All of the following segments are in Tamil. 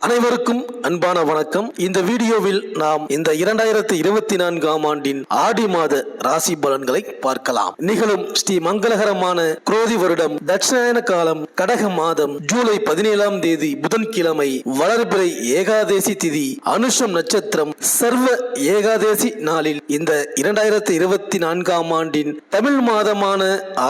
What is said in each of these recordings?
அனைவருக்கும் அன்பான வணக்கம். இந்த வீடியோவில் நாம் இந்த 2024ஆம் ஆண்டின் ஆடி மாத ராசி பலன்களை பார்க்கலாம். நிகழும் ஸ்ரீ மங்களகரமான குரோதி வருடம் தட்சிணாயன காலம் கடக மாதம் ஜூலை 17ஆம் தேதி புதன்கிழமை வளர்பிறை ஏகாதேசி திதி அனுஷம் நட்சத்திரம் சர்வ ஏகாதேசி நாளில் இந்த 2024ஆம் ஆண்டின் தமிழ் மாதமான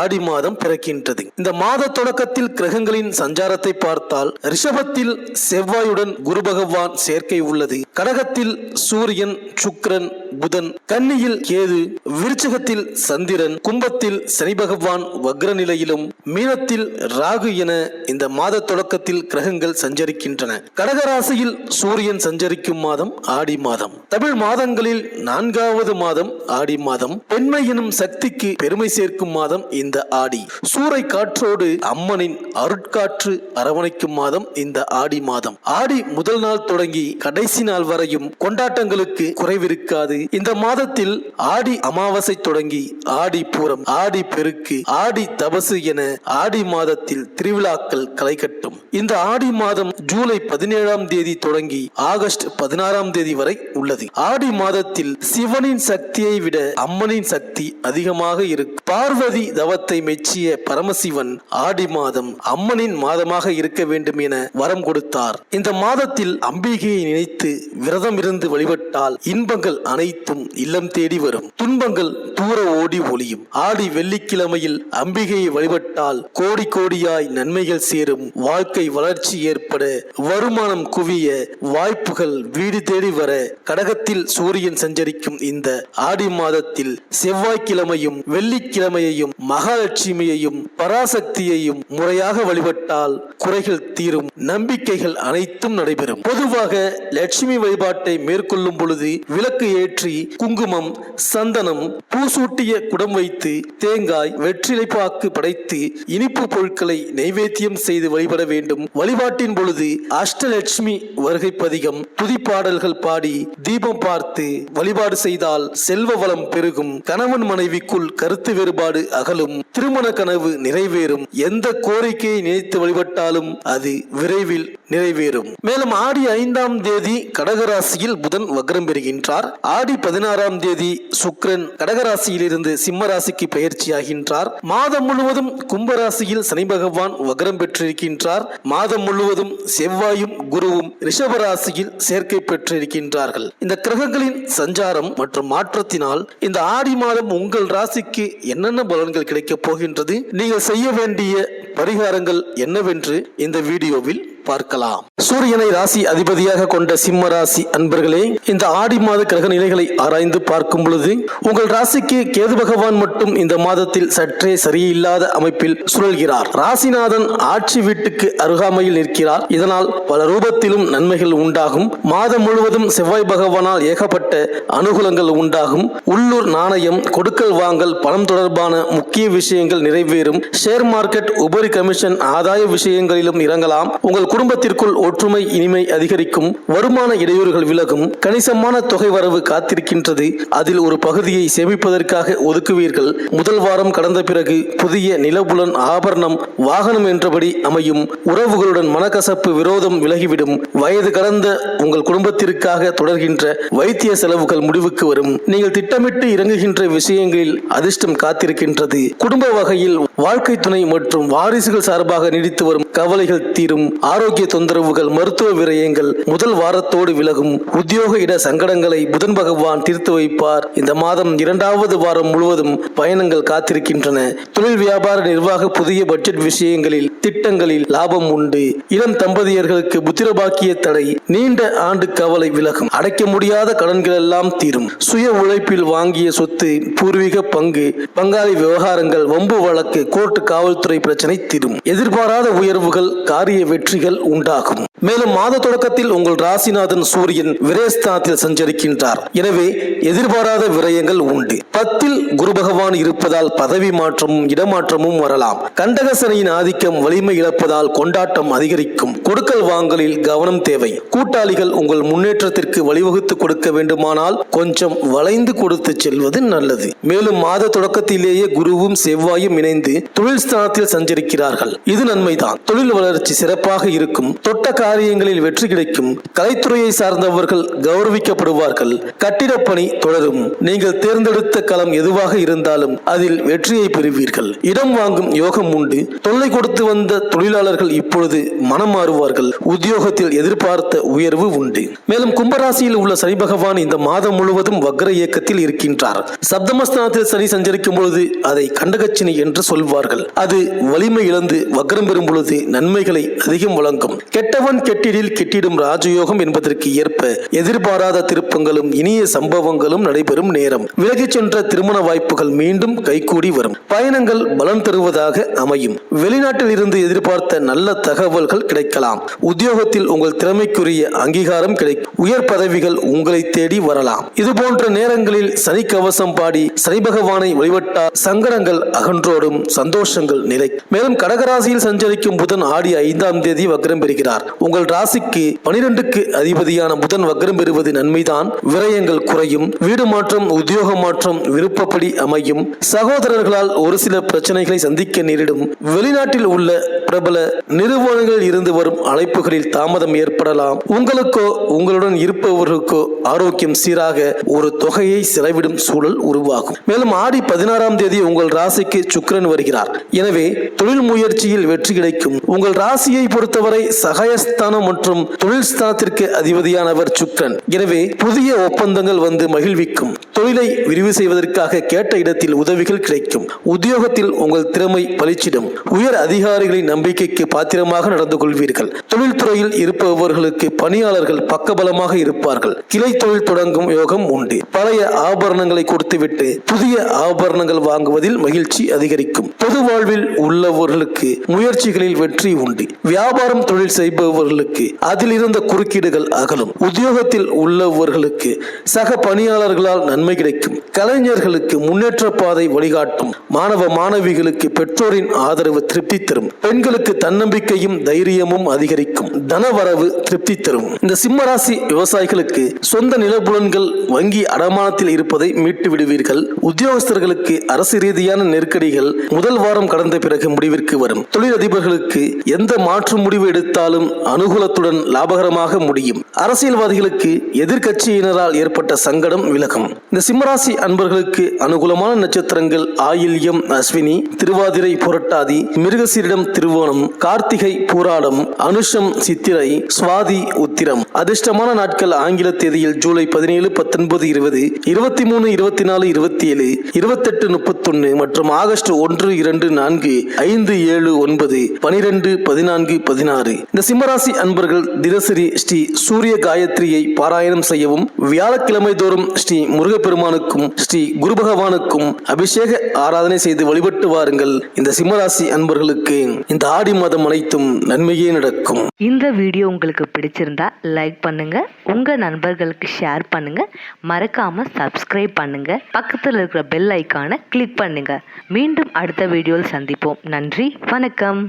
ஆடி மாதம் பிறக்கின்றது. இந்த மாத தொடக்கத்தில் கிரகங்களின் சஞ்சாரத்தை பார்த்தால் ரிஷபத்தில் செவ்வாயுடன் குரு பகவான் சேர்க்கை உள்ளது. கடகத்தில் சூரியன், சுக்கிரன், புதன், கன்னியில் கேது, விருச்சிகத்தில் சந்திரன், கும்பத்தில் சனி பகவான் வக்ர நிலையிலும், மீனத்தில் ராகு என இந்த மாத தொடக்கத்தில் கிரகங்கள் சஞ்சரிக்கின்றன. கடகராசியில் சூரியன் சஞ்சரிக்கும் மாதம் ஆடி மாதம். தமிழ் மாதங்களில் 4வது மாதம் ஆடி மாதம். பெண்மை எனும் சக்திக்கு பெருமை சேர்க்கும் மாதம் இந்த ஆடி. சூறை காற்றோடு அம்மனின் அருட்காற்று அரவணைக்கும் மாதம் இந்த ஆடி மாதம். ஆடி முதல் நாள் தொடங்கி கடைசி நாள் வரையும் கொண்டாட்டங்களுக்கு குறைவிருக்காது. இந்த மாதத்தில் ஆடி அமாவாசை தொடங்கி ஆடி பூரம், ஆடி பெருக்கு, ஆடி தபசு என ஆடி மாதத்தில் திருவிழாக்கள் களை கட்டும். இந்த ஆடி மாதம் ஜூலை 17ஆம் தேதி தொடங்கி ஆகஸ்ட் 16ஆம் தேதி வரை உள்ளது. ஆடி மாதத்தில் சிவனின் சக்தியை விட அம்மனின் சக்தி அதிகமாக இருக்கும். பார்வதி தவத்தை மெச்சிய பரமசிவன் ஆடி மாதம் அம்மனின் மாதமாக இருக்க வேண்டும் என வரம் கொடுத்தார். இந்த மாதத்தில் அம்பிகையை நினைத்து விரதம் இருந்து வழிபட்டால் இன்பங்கள் அனைத்தும் இல்லம் தேடி வரும், துன்பங்கள் தூர ஓடி ஒளியும். ஆடி வெள்ளிக்கிழமையில் அம்பிகையை வழிபட்டால் கோடி கோடியாய் நன்மைகள் சேரும், வாழ்க்கை வளர்ச்சி ஏற்பட, வருமானம் குவிய, வாய்ப்புகள் வீடு தேடி வர. கடகத்தில் சூரியன் சஞ்சரிக்கும் இந்த ஆடி மாதத்தில் செவ்வாய்க்கிழமையும் வெள்ளிக்கிழமையையும் மகாலட்சுமியையும் பராசக்தியையும் முறையாக வழிபட்டால் குறைகள் தீரும், நம்பிக்கைகள் அனைத்தும் நடைபெறும். பொதுவாக லட்சுமி வழிபாட்டை மேற்கொள்ளும் பொழுது விளக்கு ஏற்றி குங்குமம், சந்தனம், பூசூட்டிய குடம் வைத்து தேங்காய், வெற்றிலைப்பாக்கு படைத்து இனிப்பு பொருட்களை நைவேத்தியம் செய்து வழிபட வேண்டும். வழிபாட்டின் பொழுது அஷ்டலட்சுமி வருகை பதிகம், துதிப்பாடல்கள் பாடி தீபம் பார்த்து வழிபாடு செய்தால் செல்வ வளம் பெருகும், கணவன் மனைவிக்குள் கருத்து வேறுபாடு அகலும், திருமண கனவு நிறைவேறும், எந்த கோரிக்கையை நினைத்து வழிபட்டாலும் அது விரைவில் நிறைவேறும். மேலும் ஆடி 5ஆம் தேதி கடகராசியில் புதன் வக்ரம் பெறுகின்றார். ஆடி 16ஆம் தேதி சுக்கிரன் கடகராசியில் இருந்து சிம்ம ராசிக்கு பெயர்ச்சியாகின்றார். மாதம் முழுவதும் கும்பராசியில் சனி பகவான் வக்ரம் பெற்றிருக்கின்றார். மாதம் முழுவதும் செவ்வாயும் குருவும் ரிஷபராசியில் சேர்க்கை பெற்றிருக்கின்றார்கள். இந்த கிரகங்களின் சஞ்சாரம் மற்றும் மாற்றத்தினால் இந்த ஆடி மாதம் உங்கள் ராசிக்கு என்னென்ன பலன்கள் கிடைக்கப் போகின்றது, நீங்கள் செய்ய வேண்டிய பரிகாரங்கள் என்னவென்று இந்த வீடியோவில் பார்க்கலாம். சூரியனை ராசி அதிபதியாக கொண்ட சிம்ம ராசி அன்பர்களே, இந்த ஆடி மாத கிரக நிலைகளை ஆராய்ந்து பார்க்கும் பொழுது உங்கள் ராசிக்கு கேது பகவான் மட்டும் இந்த மாதத்தில் சற்றே சரியில்லாத அமைப்பில் சுழல்கிறார். ராசிநாதன் ஆட்சி வீட்டுக்கு அருகாமையில் நிற்கிறார். இதனால் பல ரூபத்திலும் நன்மைகள் உண்டாகும். மாதம் முழுவதும் செவ்வாய் பகவானால் ஏகப்பட்ட அனுகூலங்கள் உண்டாகும். உள்ளூர் நாணயம், கொடுக்கல் வாங்கல், பணம் தொடர்பான முக்கிய விஷயங்கள் நிறைவேறும். ஷேர் மார்க்கெட், உபரி கமிஷன், ஆதாய விஷயங்களிலும் இறங்கலாம். உங்கள் குடும்பத்திற்குள் ஒற்றுமை, இனிமை அதிகரிக்கும். வருமான இடையூறுகள் விலகும். கணிசமான தொகை வரவு காத்திருக்கின்றது. அதில் ஒரு பகுதியை சேமிப்பதற்காக ஒதுக்குவீர்கள். முதல் வாரம் கடந்த பிறகு புதிய நிலபுலன், ஆபரணம், வாகனம் என்றபடி அமையும். உறவுகளுடன் மனக்கசப்பு, விரோதம் விலகிவிடும். வயது கடந்த உங்கள் குடும்பத்திற்காக தொடர்கின்ற வைத்திய செலவுகள் முடிவுக்கு வரும். நீங்கள் திட்டமிட்டு இறங்குகின்ற விஷயங்களில் அதிர்ஷ்டம் காத்திருக்கின்றது. குடும்ப வகையில் வாழ்க்கை துணை மற்றும் வாரிசுகள் சார்பாக நீடித்து வரும் கவலைகள் தீரும். ஆரோக்கிய தொந்தரவுகள், மருத்துவ விரயங்கள் முதல் வாரத்தோடு விலகும். உத்தியோக இட சங்கடங்களை புதன் பகவான் தீர்த்து வைப்பார். இந்த மாதம் 2வது வாரம் முழுவதும் பயணங்கள் காத்திருக்கின்றன. தொழில், வியாபார, நிர்வாக, புதிய பட்ஜெட் விஷயங்களில், திட்டங்களில் லாபம் உண்டு. இளம் தம்பதியர்களுக்கு புத்திரபாக்கிய தடை, நீண்ட ஆண்டு கவலை விலகும். அடைக்க முடியாத கடன்கள் எல்லாம் தீரும். சுய உழைப்பில் வாங்கிய சொத்து, பூர்வீக பங்கு, பங்காளி விவகாரங்கள், வம்பு வழக்கு, கோர்ட், காவல்துறை பிரச்சனை தீரும். எதிர்பாராத உயர்வுகள், காரிய வெற்றிகள் உண்டாகும். மேலும் மாத தொடக்கத்தில் உங்கள் ராசிநாதன் சூரியன் விரயஸ்தானத்தில் சஞ்சரிக்கின்றார். எனவே எதிர்பாராத விரயங்கள் உண்டு. 10ல் குரு பகவான் இருப்பதால் பதவி மாற்றமும் இடமாற்றமும் வரலாம். கண்டக சனியின் ஆதிக்கம் வலிமை இழப்பதால் கொண்டாட்டம் அதிகரிக்கும். கொடுக்கல் வாங்கலில் கவனம் தேவை. கூட்டாளிகள் உங்கள் முன்னேற்றத்திற்கு வழிவகுத்து கொடுக்க வேண்டுமானால் கொஞ்சம் வளைந்து கொடுத்து செல்வது நல்லது. மேலும் மாத தொடக்கத்திலேயே குருவும் செவ்வாயும் இணைந்து தொழில் ஸ்தானத்தில் சஞ்சரிக்கிறார்கள். இது நன்மைதான். தொழில் வளர்ச்சி சிறப்பாக இருக்கும். தொட்ட காரியங்களில் வெற்றி கிடைக்கும். கலைத்துறையை சார்ந்தவர்கள் கௌரவிக்கப்படுவார்கள். கட்டிடப் பணி தொடரும். நீங்கள் தேர்ந்தெடுத்த களம் எதுவாக இருந்தாலும் அதில் வெற்றியை பெறுவீர்கள். இடம் வாங்கும் யோகம் உண்டு. தொல்லை கொடுத்து வந்த தொழிலாளர்கள் இப்பொழுது மனம் மாறுவார்கள். உத்தியோகத்தில் எதிர்பார்த்த உயர்வு உண்டு. மேலும் கும்பராசியில் உள்ள சனி பகவான் இந்த மாதம் முழுவதும் வக்ர இயக்கத்தில் இருக்கின்றார். சப்தமஸ்தானத்தில் சனி சஞ்சரிக்கும் பொழுது அதை கண்டகச்சினி என்று சொல்வார்கள். அது வலிமை இழந்து வக்ரம் பெறும் பொழுது நன்மைகளை அதிகம் வழங்கும். கெட்டவன் கெட்டிடில் கெட்டிடும் ராஜயோகம் என்பதற்கு ஏற்ப எதிர்பாராத திருப்பங்களும் இனிய சம்பவங்களும் நடைபெறும் நேரம். விலகிச் சென்ற திருமண வாய்ப்புகள் மீண்டும் கைகூடி வரும். பயணங்கள் பலன் தருவதாக அமையும். வெளிநாட்டில் இருந்து எதிர்பார்த்த நல்ல தகவல்கள் கிடைக்கலாம். உத்தியோகத்தில் உங்கள் திறமைக்குரிய அங்கீகாரம் கிடைக்கும். உயர் பதவிகள் உங்களை தேடி வரலாம். இது போன்ற நேரங்களில் சனி கவசம் பாடி சனி பகவானை வழிபட்டால் சங்கடங்கள் அகன்றோடும், சந்தோஷங்கள் நிலை. மேலும் கடகராசியில் சஞ்சரிக்கும் புதன் ஆடி 5ஆம் தேதி வக்ரம் பெறுகிறார். உங்கள் ராசிக்கு 12க்கு அதிபதியான புதன் வக்ரம் பெறுவது நன்மைதான். விரயங்கள் குறையும். வீடு மாற்றம், உத்தியோக மாற்றம் விருப்பப்படி அமையும். சகோதரர்களால் ஒரு சில பிரச்சனைகளை சந்திக்க நேரிடும். வெளிநாட்டில் உள்ள பிரபல நிறுவனங்களில் இருந்து வரும் அழைப்புகளில் தாமதம் ஏற்படலாம். உங்களுக்கோ உங்களுடன் இருப்பவர்களுக்கோ ஆரோக்கியம் சீராக ஒரு தொகையை செலவிடும் சூழல் உருவாகும். மேலும் ஆடி 16ஆம் தேதி உங்கள் ராசிக்கு சுக்கிரன் வருகிறார். எனவே தொழில் முயற்சியில் வெற்றி கிடைக்கும். உங்கள் ராசியை பொறுத்தவரை சகாயஸ்தானம் மற்றும் தொழில் ஸ்தானத்திற்கு அதிபதியானவர் சுக்கிரன். எனவே புதிய ஒப்பந்தங்கள் வந்து மகிழ்விக்கும். தொழிலை விரிவு செய்வதற்காக கேட்ட இடத்தில் உதவிகள் கிடைக்கும். உத்தியோகத்தில் உங்கள் திறமை பளிச்சிடும். உயர் அதிகாரிகளின் நம்பிக்கைக்கு பாத்திரமாக நடந்து கொள்வீர்கள். தொழில்துறையில் இருப்பவர்களுக்கு பணியாளர்கள் பக்கபலமாக இருப்பார்கள். கிளை தொழில் தொடங்கும் யோகம் உண்டு. பழைய ஆபரணங்களை கொடுத்துவிட்டு புதிய ஆபரணங்கள் வாங்குவதில் மகிழ்ச்சி அதிகரிக்கும். பொது வாழ்வில் உள்ளவர்களுக்கு முயற்சிகளில் வெற்றி உண்டு. வியாபாரம் தொழில் செய்பவர்களுக்கு அதில் இருந்த குறுக்கீடுகள் அகலும். உத்தியோகத்தில் உள்ளவர்களுக்கு சக பணியாளர்களால் நன்மை கிடைக்கும். கலைஞர்களுக்கு முன்னேற்ற பாதை வழிகாட்டும். மாணவ மாணவிகளுக்கு பெற்றோரின் ஆதரவு திருப்தி தரும். பெண்களுக்கு தன்னம்பிக்கையும் தைரியமும் அதிகரிக்கும். தனவரவு திருப்தி தரும். இந்த சிம்மராசி விவசாயிகளுக்கு சொந்த நிலப்புலன்கள் வங்கி அடமானத்தில் இருப்பதை மீட்டு விடுவீர்கள். உத்தியோகஸ்தர்களுக்கு அரசு ரீதியான நெருக்கடிகள் முதல் வாரம் கடந்த பிறகு முடிவிற்கு வரும். தொழிலதிபர்களுக்கு எந்த மாற்று முடிவு எடுத்தாலும் அனுகூலத்துடன் லாபகரமாக முடியும். அரசியல்வாதிகளுக்கு எதிர்கட்சியினரால் ஏற்பட்ட சங்கடம் விலகும். இந்த சிம்மராசி அன்பர்களுக்கு அனுகூலமான நட்சத்திரங்கள் ஆயில்யம், அஸ்வினி, திருவாதிரை, புரட்டாதி, மிருகசீரிடம், திருவோணம், கார்த்திகை, பூராடம், அனுஷம், சித்திரை, சுவாதி, உத்திரம். அதிர்ஷ்டமான நாட்கள் ஆங்கில தேதியில் ஜூலை 17, 19, 20, 23, 24, 27, 28, 31 மற்றும் ஆகஸ்ட் 1, 2, 4, 5, 7, 9, 12, 14, 16. இந்த சிம்மராசி அன்பர்கள் தினசரி ஸ்ரீ சூரிய காயத்ரியை பாராயணம் செய்யவும், வியாழக்கிழமை தோறும் ஸ்ரீ முருகப்பெருமானுக்கும் ஸ்ரீ குரு பகவானுக்கும் அபிஷேக ஆராதனை செய்து வழிபட்டு வாருங்கள். இந்த சிம்மராசி அன்பர்களுக்கு இந்த ஆடி மாதம் அனைத்தும் நன்மையே நடக்கும். இந்த வீடியோ உங்களுக்கு பிடிச்சிருந்தா லைக் பண்ணுங்க, உங்க நண்பர்களுக்கு ஷேர் பண்ணுங்க, மறக்காம சப்ஸ்கிரைப் பண்ணுங்க, பக்கத்தில் இருக்கிற பெல் ஐக்கானை கிளிக் பண்ணுங்க. மீண்டும் அடுத்த வீடியோவில் சந்திப்போம். நன்றி, வணக்கம்.